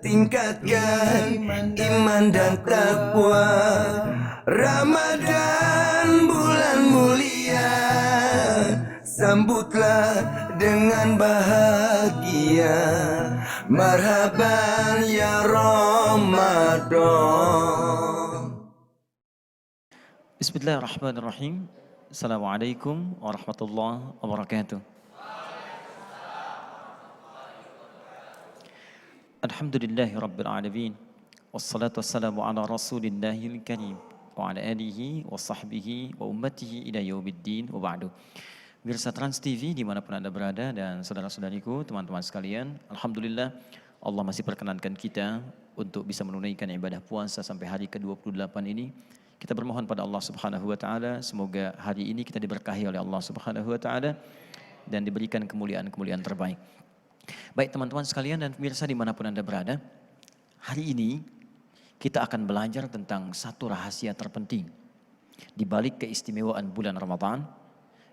tingkatkan iman dan takwa. Ramadan bulan mulia, sambutlah dengan bahagia. Marhaban ya Ramadan. Bismillahirrahmanirrahim. Assalamualaikum warahmatullahi wabarakatuh. Alhamdulillahi rabbil alamin. Wassalatu wassalamu ala rasulillahil karim wa ala alihi wa sahbihi wa ummatihi ila yaumiddin wa ba'du. Pemirsa Trans TV dimanapun Anda berada dan saudara-saudariku, teman-teman sekalian, Alhamdulillah Allah masih perkenankan kita untuk bisa menunaikan ibadah puasa sampai hari ke-28 ini. Kita bermohon pada Allah Subhanahu wa taala semoga hari ini kita diberkahi oleh Allah Subhanahu wa taala dan diberikan kemuliaan-kemuliaan terbaik. Baik teman-teman sekalian dan pemirsa dimanapun Anda berada, hari ini kita akan belajar tentang satu rahasia terpenting di balik keistimewaan bulan Ramadan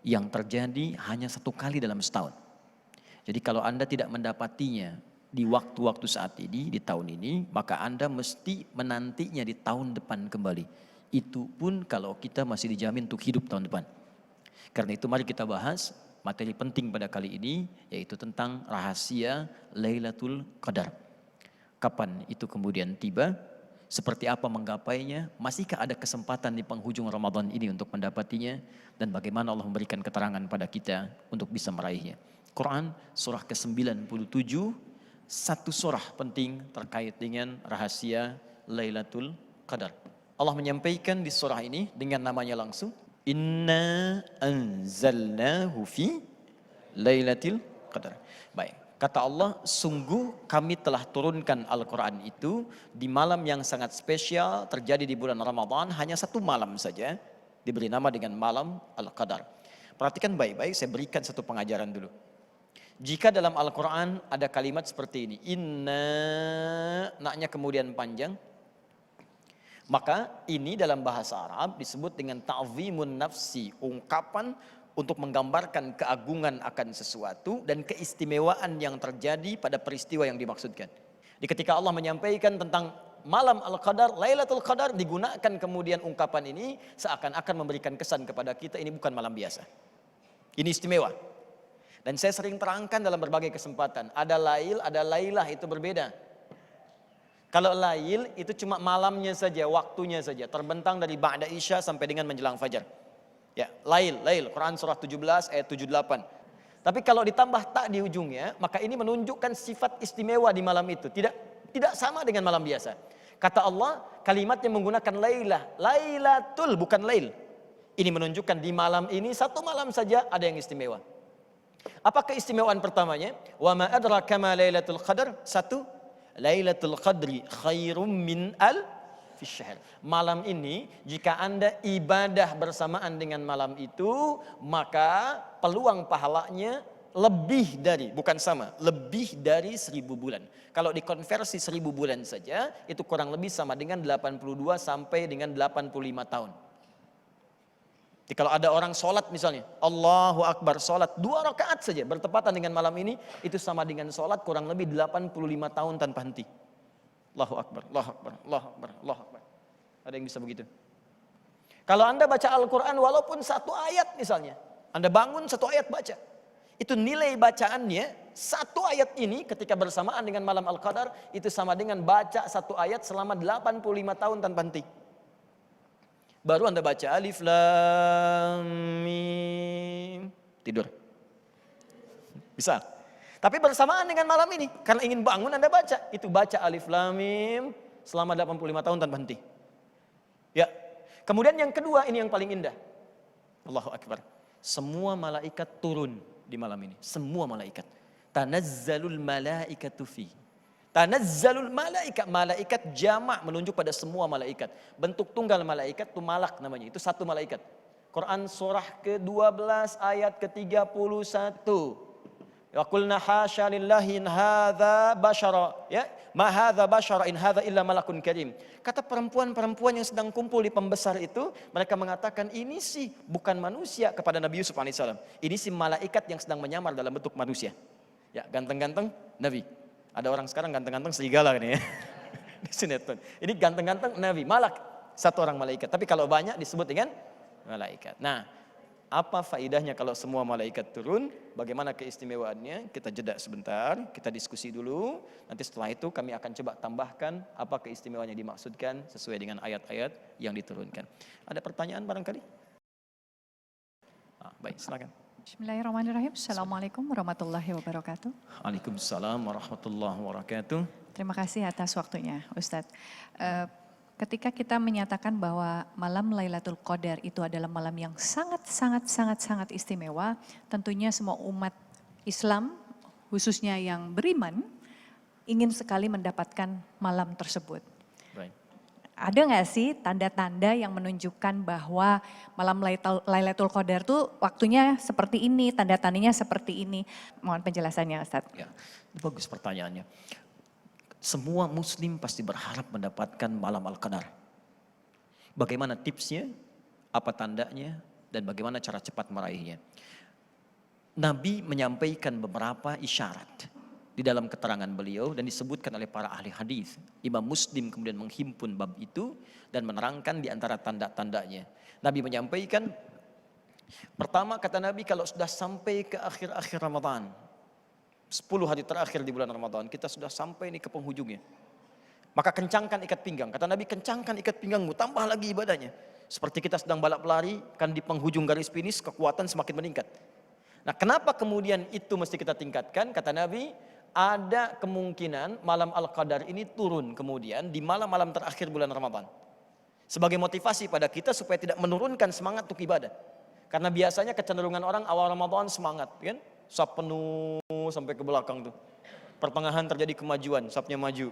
yang terjadi hanya satu kali dalam setahun. Jadi kalau Anda tidak mendapatinya di waktu-waktu saat ini, di tahun ini, maka Anda mesti menantinya di tahun depan kembali. Itu pun kalau kita masih dijamin untuk hidup tahun depan. Karena itu mari kita bahas materi penting pada kali ini, yaitu tentang rahasia Lailatul Qadar. Kapan itu kemudian tiba? Seperti apa menggapainya? Masihkah ada kesempatan di penghujung Ramadan ini untuk mendapatinya? Dan bagaimana Allah memberikan keterangan pada kita untuk bisa meraihnya? Quran surah ke-97, satu surah penting terkait dengan rahasia Lailatul Qadar. Allah menyampaikan di surah ini dengan namanya langsung, Inna anzalnahu fi Lailatul Qadar. Baik, kata Allah, sungguh kami telah turunkan Al-Quran itu di malam yang sangat spesial terjadi di bulan Ramadan, hanya satu malam saja diberi nama dengan malam Al-Qadar. Perhatikan baik-baik, saya berikan satu pengajaran dulu. Jika dalam Al-Quran ada kalimat seperti ini, Inna, naknya kemudian panjang, maka ini dalam bahasa Arab disebut dengan ta'zimun nafsi, ungkapan untuk menggambarkan keagungan akan sesuatu dan keistimewaan yang terjadi pada peristiwa yang dimaksudkan. Di ketika Allah menyampaikan tentang malam Al-Qadar, Lailatul Qadar, digunakan kemudian ungkapan ini seakan-akan memberikan kesan kepada kita ini bukan malam biasa. Ini istimewa. Dan saya sering terangkan dalam berbagai kesempatan, ada lail, ada lailah, itu berbeda. Kalau lail itu cuma malamnya saja, waktunya saja, terbentang dari ba'da isya sampai dengan menjelang fajar. Ya, lail, Quran surah 17 ayat 78. Tapi kalau ditambah tak di ujungnya, maka ini menunjukkan sifat istimewa di malam itu. Tidak sama dengan malam biasa. Kata Allah, kalimatnya menggunakan lailah, lailatul, bukan lail. Ini menunjukkan di malam ini, satu malam saja ada yang istimewa. Apa keistimewaan pertamanya? Wa ma adraka ma lailatul qadar? Satu, Lailatul Qadri khairum min alfi syahr. Malam ini jika Anda ibadah bersamaan dengan malam itu, maka peluang pahalanya lebih dari, bukan sama, lebih dari 1000 bulan. Kalau dikonversi 1000 bulan saja, itu kurang lebih sama dengan 82 sampai dengan 85 tahun. Jadi kalau ada orang sholat misalnya, Allahu Akbar, sholat 2 rakaat saja bertepatan dengan malam ini, itu sama dengan sholat kurang lebih 85 tahun tanpa henti. Allahu Akbar, Allahu Akbar, Allahu Akbar, Allahu Akbar. Ada yang bisa begitu? Kalau Anda baca Al-Quran walaupun satu ayat misalnya, Anda bangun satu ayat baca, itu nilai bacaannya, satu ayat ini ketika bersamaan dengan malam Al-Qadar, itu sama dengan baca satu ayat selama 85 tahun tanpa henti. Baru Anda baca alif lam mim, tidur. Bisa. Tapi bersamaan dengan malam ini, karena ingin bangun Anda baca, itu baca alif lam mim selama 85 tahun tanpa henti. Ya. Kemudian yang kedua, ini yang paling indah. Allahu Akbar. Semua malaikat turun di malam ini, semua malaikat. Tanazzalul malaikatu fi. Tanazzalul malaikat jamak menunjuk pada semua malaikat. Bentuk tunggal malaikat itu malak namanya, itu satu malaikat. Quran surah ke-12 ayat ke-31. Wa qulna hasya lillahi in hadza basyara, ya, ma hadza basyara in hadza illa malakun karim. Kata perempuan-perempuan yang sedang kumpul di pembesar itu, mereka mengatakan ini sih bukan manusia kepada Nabi Yusuf alaihissalam. Ini sih malaikat yang sedang menyamar dalam bentuk manusia. Ya, ganteng-ganteng Nabi. Ada orang sekarang ganteng-ganteng serigala kan ya. Di sinetron. Ini ganteng-ganteng Nabi, malak satu orang malaikat. Tapi kalau banyak disebut dengan malaikat. Nah, apa faidahnya kalau semua malaikat turun? Bagaimana keistimewaannya? Kita jeda sebentar, kita diskusi dulu. Nanti setelah itu kami akan coba tambahkan apa keistimewaannya dimaksudkan sesuai dengan ayat-ayat yang diturunkan. Ada pertanyaan barangkali? Baik, silakan. Bismillahirrahmanirrahim. Assalamualaikum warahmatullahi wabarakatuh. Waalaikumsalam warahmatullahi wabarakatuh. Terima kasih atas waktunya, Ustadz. Ketika kita menyatakan bahwa malam Lailatul Qadar itu adalah malam yang sangat istimewa, tentunya semua umat Islam, khususnya yang beriman, ingin sekali mendapatkan malam tersebut. Ada nggak sih tanda-tanda yang menunjukkan bahwa malam Lailatul Qadar tuh waktunya seperti ini, tanda-tandanya seperti ini? Mohon penjelasannya, Ustaz. Ya, bagus pertanyaannya. Semua muslim pasti berharap mendapatkan malam Al-Qadar. Bagaimana tipsnya, apa tandanya, dan bagaimana cara cepat meraihnya. Nabi menyampaikan beberapa isyarat di dalam keterangan beliau dan disebutkan oleh para ahli hadis. Imam Muslim kemudian menghimpun bab itu dan menerangkan di antara tanda-tandanya. Nabi menyampaikan, pertama kata Nabi, kalau sudah sampai ke akhir-akhir Ramadan, 10 hari terakhir di bulan Ramadan, kita sudah sampai nih ke penghujungnya. Maka kencangkan ikat pinggang. Kata Nabi, kencangkan ikat pinggangmu, tambah lagi ibadahnya. Seperti kita sedang balap lari, kan di penghujung garis finish kekuatan semakin meningkat. Nah, kenapa kemudian itu mesti kita tingkatkan? Kata Nabi, ada kemungkinan malam Al-Qadar ini turun kemudian di malam-malam terakhir bulan Ramadan. Sebagai motivasi pada kita supaya tidak menurunkan semangat untuk ibadah. Karena biasanya kecenderungan orang awal Ramadan semangat, kan? Saf penuh sampai ke belakang tuh. Pertengahan terjadi kemajuan, safnya maju.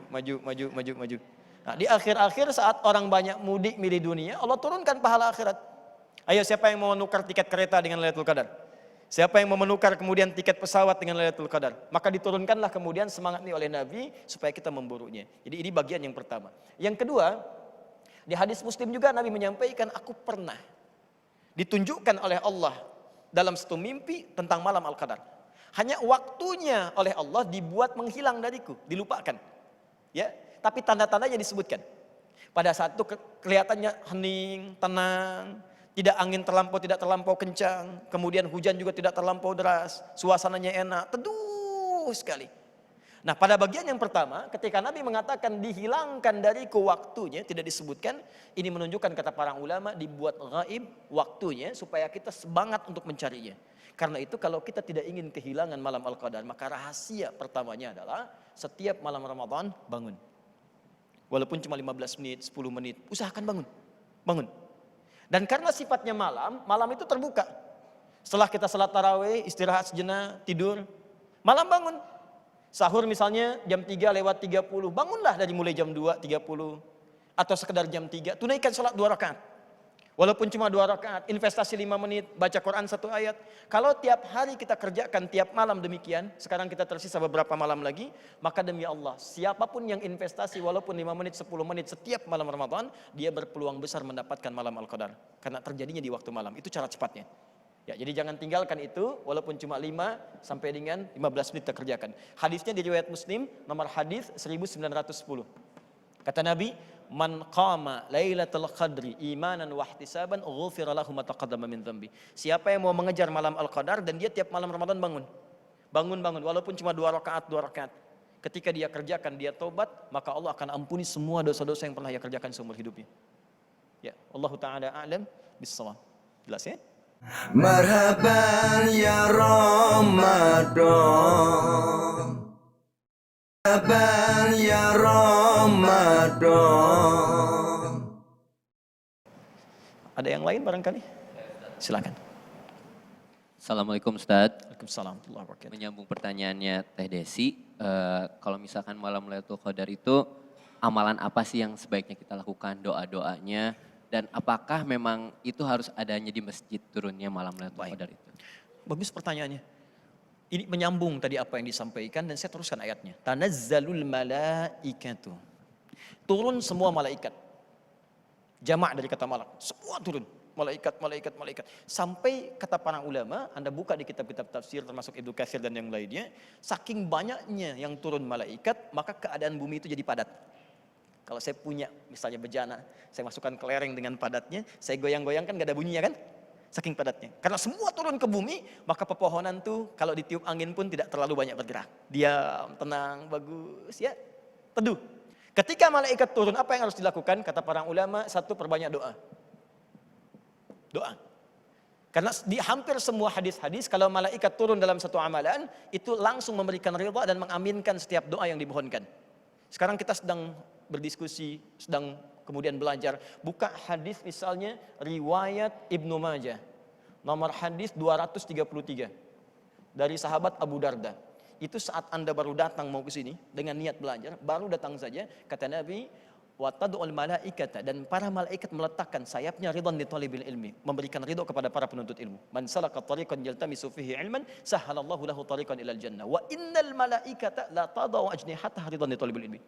Nah, di akhir-akhir saat orang banyak mudik milih dunia, Allah turunkan pahala akhirat. Ayo, siapa yang mau menukar tiket kereta dengan Lailatul Qadar? Siapa yang mau menukar kemudian tiket pesawat dengan Lailatul Qadar? Maka diturunkanlah kemudian semangat ini oleh Nabi supaya kita memburunya. Jadi ini bagian yang pertama. Yang kedua, di hadis Muslim juga Nabi menyampaikan, aku pernah ditunjukkan oleh Allah dalam satu mimpi tentang malam Al-Qadar. Hanya waktunya oleh Allah dibuat menghilang dariku, dilupakan. Ya, tapi tanda-tandanya disebutkan. Pada saat itu kelihatannya hening, tenang, tidak angin tidak terlampau kencang, kemudian hujan juga tidak terlampau deras, suasananya enak, teduh sekali. Nah, pada bagian yang pertama, ketika Nabi mengatakan dihilangkan dariku waktunya, tidak disebutkan, ini menunjukkan kata para ulama dibuat gaib waktunya supaya kita semangat untuk mencarinya. Karena itu kalau kita tidak ingin kehilangan malam Al-Qadar, maka rahasia pertamanya adalah setiap malam Ramadan bangun. Walaupun cuma 15 menit, 10 menit, usahakan bangun. Dan karena sifatnya malam itu terbuka. Setelah kita salat tarawih, istirahat sejenak, tidur, malam bangun. Sahur misalnya jam 3:30, bangunlah dari mulai jam 2:30 atau sekedar jam 3, tunaikan salat 2 rakaat. Walaupun cuma 2 rakaat, investasi 5 menit, baca Quran 1 ayat. Kalau tiap hari kita kerjakan tiap malam demikian, sekarang kita tersisa beberapa malam lagi, maka demi Allah, siapapun yang investasi walaupun 5 menit, 10 menit setiap malam Ramadan, dia berpeluang besar mendapatkan malam Al-Qadar. Karena terjadinya di waktu malam, itu cara cepatnya. Ya, jadi jangan tinggalkan itu, walaupun cuma 5 sampai dengan 15 menit kita kerjakan. Hadisnya di riwayat Muslim, nomor hadis 1910. Kata Nabi, man qama lailatul qadri imanan wa ihtisaban ghufira lahu ma taqaddama min dhanbi. Siapa yang mau mengejar malam Al-Qadar dan dia tiap malam Ramadan bangun walaupun cuma 2 rakaat. Ketika dia kerjakan, dia tobat, maka Allah akan ampuni semua dosa-dosa yang pernah dia kerjakan seumur hidupnya. Ya, Allah taala a'lam bis-shawab. Jelas ya? Marhaban ya Ramadan, marhaban ya Ramadan. Ada yang lain barangkali? Silakan. Assalamualaikum Ustadz. Waalaikumsalam warahmatullahi wabarakatuh. Menyambung pertanyaannya Teh Desi, kalau misalkan malam Lailatul Qadar itu amalan apa sih yang sebaiknya kita lakukan, doa-doanya, dan apakah memang itu harus adanya di masjid turunnya malam Lailatul Qadar itu? Bagus pertanyaannya. Ini menyambung tadi apa yang disampaikan dan saya teruskan ayatnya. Tanazzalul malaikatu. Turun semua malaikat. Jamak dari kata malak, semua turun. malaikat. Sampai kata para ulama, Anda buka di kitab-kitab tafsir termasuk Ibnu Katsir dan yang lainnya, saking banyaknya yang turun malaikat, maka keadaan bumi itu jadi padat. Kalau saya punya misalnya bejana, saya masukkan kelereng dengan padatnya, saya goyang-goyang kan gak ada bunyinya kan? Saking padatnya. Karena semua turun ke bumi, maka pepohonan tuh kalau ditiup angin pun tidak terlalu banyak bergerak. Diam, tenang, bagus ya. Teduh. Ketika malaikat turun, apa yang harus dilakukan? Kata para ulama, satu, perbanyak doa. Doa. Karena di hampir semua hadis-hadis, kalau malaikat turun dalam satu amalan, itu langsung memberikan ridha dan mengaminkan setiap doa yang dimohonkan. Sekarang kita sedang berdiskusi, sedang kemudian belajar. Buka hadis misalnya riwayat Ibnu Majah. Nomor hadis 233. Dari sahabat Abu Darda. Itu saat Anda baru datang mau ke sini dengan niat belajar, baru datang saja, kata Nabi, wa tad'ul malaikata, dan para malaikat meletakkan sayapnya ridhan li talibil ilmi, memberikan ridho kepada para penuntut ilmu. Man salaka tariqan yaltamisu fihi ilman, sahhalallahu lahu tariqan ilal jannah. Wa innal malaikata la tad'u ajnihataha ridhan li talibil ilmi.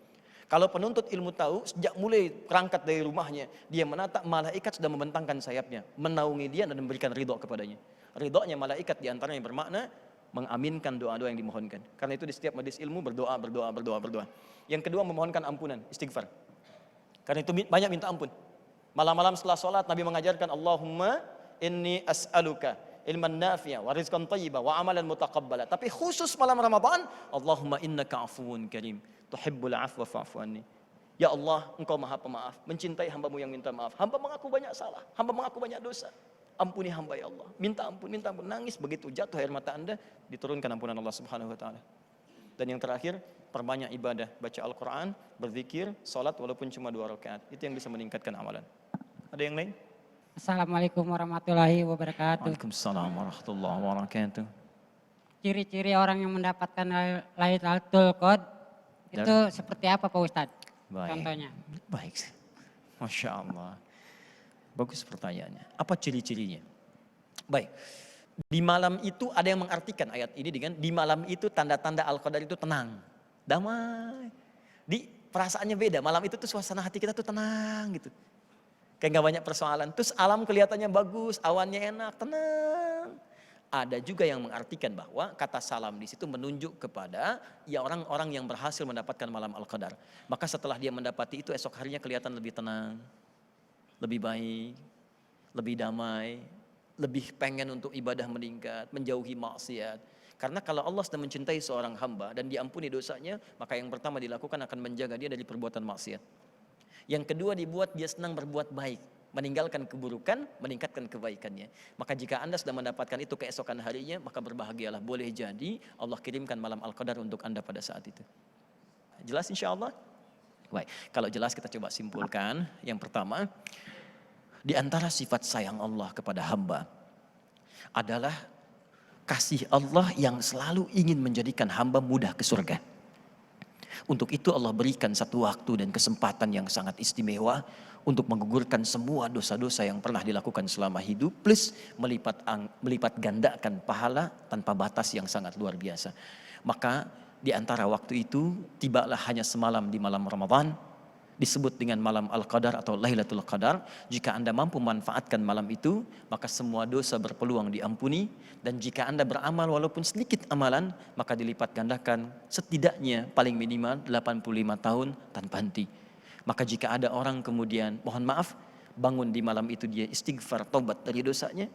Kalau penuntut ilmu tahu, sejak mulai berangkat dari rumahnya, dia menatap malaikat sudah membentangkan sayapnya, menaungi dia dan memberikan ridho kepadanya. Ridhonya malaikat diantaranya bermakna mengaminkan doa-doa yang dimohonkan. Karena itu di setiap majelis ilmu berdoa. Yang kedua memohonkan ampunan, istighfar. Karena itu banyak minta ampun. Malam-malam setelah sholat Nabi mengajarkan Allahumma inni as'aluka ilman nafi'a wa rizqan thayyiba wa amalan mutaqabbala. Tapi khusus malam Ramadan, Allahumma innaka afuwun karim tuhibbul afwa fa'fu anni. Ya Allah, Engkau Maha Pemaaf, mencintai hamba-Mu yang minta maaf. Hamba mengaku banyak salah, hamba mengaku banyak dosa. Ampuni hamba ya Allah. Minta ampun, nangis, begitu jatuh air mata Anda, diturunkan ampunan Allah Subhanahu wa taala. Dan yang terakhir, perbanyak ibadah, baca Al-Qur'an, berzikir, salat walaupun cuma 2 rakaat. Itu yang bisa meningkatkan amalan. Ada yang lain? Assalamualaikum warahmatullahi wabarakatuh. Waalaikumsalam warahmatullahi wabarakatuh. Ciri-ciri orang yang mendapatkan Lailatul Qadar itu seperti apa Pak Ustadz? Contohnya. Baik. Masya Allah. Bagus pertanyaannya. Apa ciri-cirinya? Baik. Di malam itu ada yang mengartikan ayat ini dengan di malam itu tanda-tanda Al-Qadar itu tenang. Damai. Di perasaannya beda. Malam itu tuh suasana hati kita tuh tenang gitu. Kayak gak banyak persoalan. Terus alam kelihatannya bagus, awannya enak, tenang. Ada juga yang mengartikan bahwa kata salam di situ menunjuk kepada ya orang-orang yang berhasil mendapatkan malam Al-Qadar. Maka setelah dia mendapati itu esok harinya kelihatan lebih tenang, lebih baik, lebih damai, lebih pengen untuk ibadah meningkat, menjauhi maksiat. Karena kalau Allah sudah mencintai seorang hamba dan diampuni dosanya, maka yang pertama dilakukan akan menjaga dia dari perbuatan maksiat. Yang kedua dibuat dia senang berbuat baik, meninggalkan keburukan, meningkatkan kebaikannya. Maka jika Anda sudah mendapatkan itu keesokan harinya, maka berbahagialah. Boleh jadi Allah kirimkan malam Al-Qadar untuk Anda pada saat itu. Jelas insya Allah? Baik, kalau jelas kita coba simpulkan. Yang pertama, di antara sifat sayang Allah kepada hamba adalah kasih Allah yang selalu ingin menjadikan hamba mudah ke surga. Untuk itu Allah berikan satu waktu dan kesempatan yang sangat istimewa untuk menggugurkan semua dosa-dosa yang pernah dilakukan selama hidup, plus melipat gandakan pahala tanpa batas yang sangat luar biasa. Maka di antara waktu itu tibalah hanya semalam di malam Ramadan, disebut dengan malam Al-Qadar atau Lailatul Qadar. Jika Anda mampu manfaatkan malam itu, maka semua dosa berpeluang diampuni. Dan jika Anda beramal walaupun sedikit amalan, maka dilipat gandakan setidaknya paling minimal 85 tahun tanpa henti. Maka jika ada orang kemudian, mohon maaf, bangun di malam itu dia istighfar, taubat dari dosanya,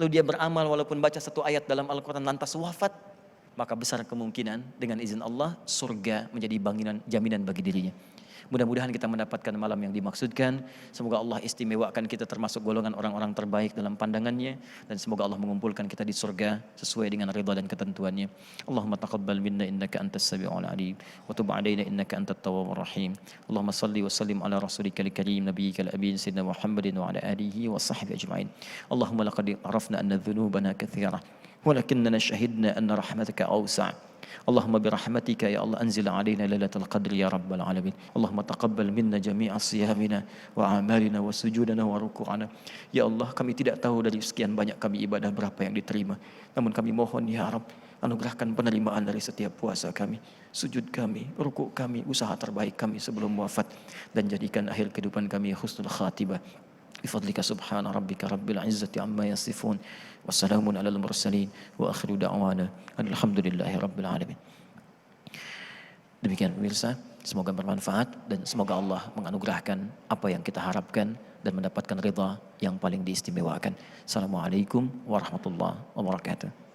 lalu dia beramal walaupun baca satu ayat dalam Al-Quran lantas wafat, maka besar kemungkinan dengan izin Allah surga menjadi jaminan bagi dirinya. Mudah-mudahan kita mendapatkan malam yang dimaksudkan. Semoga Allah istimewakan kita termasuk golongan orang-orang terbaik dalam pandangannya. Dan semoga Allah mengumpulkan kita di surga sesuai dengan ridha dan ketentuannya. Allahumma taqabbal minna innaka antas sami'ul alim. Wa tub alaina innaka antat tawwabur rahim. Allahumma salli wa sallim ala rasulika al-karim nabiyyika al-amin sayyidina Muhammadin wa ala alihi wa sahbihi ajma'in. Allahumma laqad arafna anna dhunubana kathira. Walakinna syahidna anna rahmataka awsa'. Allahumma birahmatika ya Allah anzil alaina lailatul qadri ya rabbal alamin. Allahumma taqabbal minna jami'a siyamina wa amalina wa sujudana wa ruku'ana. Ya Allah, kami tidak tahu dari sekian banyak kami ibadah berapa yang diterima. Namun kami mohon ya Rabb, anugerahkan penerimaan dari setiap puasa kami, sujud kami, ruku' kami, usaha terbaik kami sebelum wafat, dan jadikan akhir kehidupan kami husnul khatibah. Bifadlika subhana rabbika rabbil izzati amma yasifun. Wassalamun alal mursalin. Wa akhiru da'wana alhamdulillahi rabbil alamin. Demikian pemirsa, semoga bermanfaat dan semoga Allah menganugerahkan apa yang kita harapkan dan mendapatkan ridha yang paling diistimewakan. Assalamualaikum warahmatullahi wabarakatuh.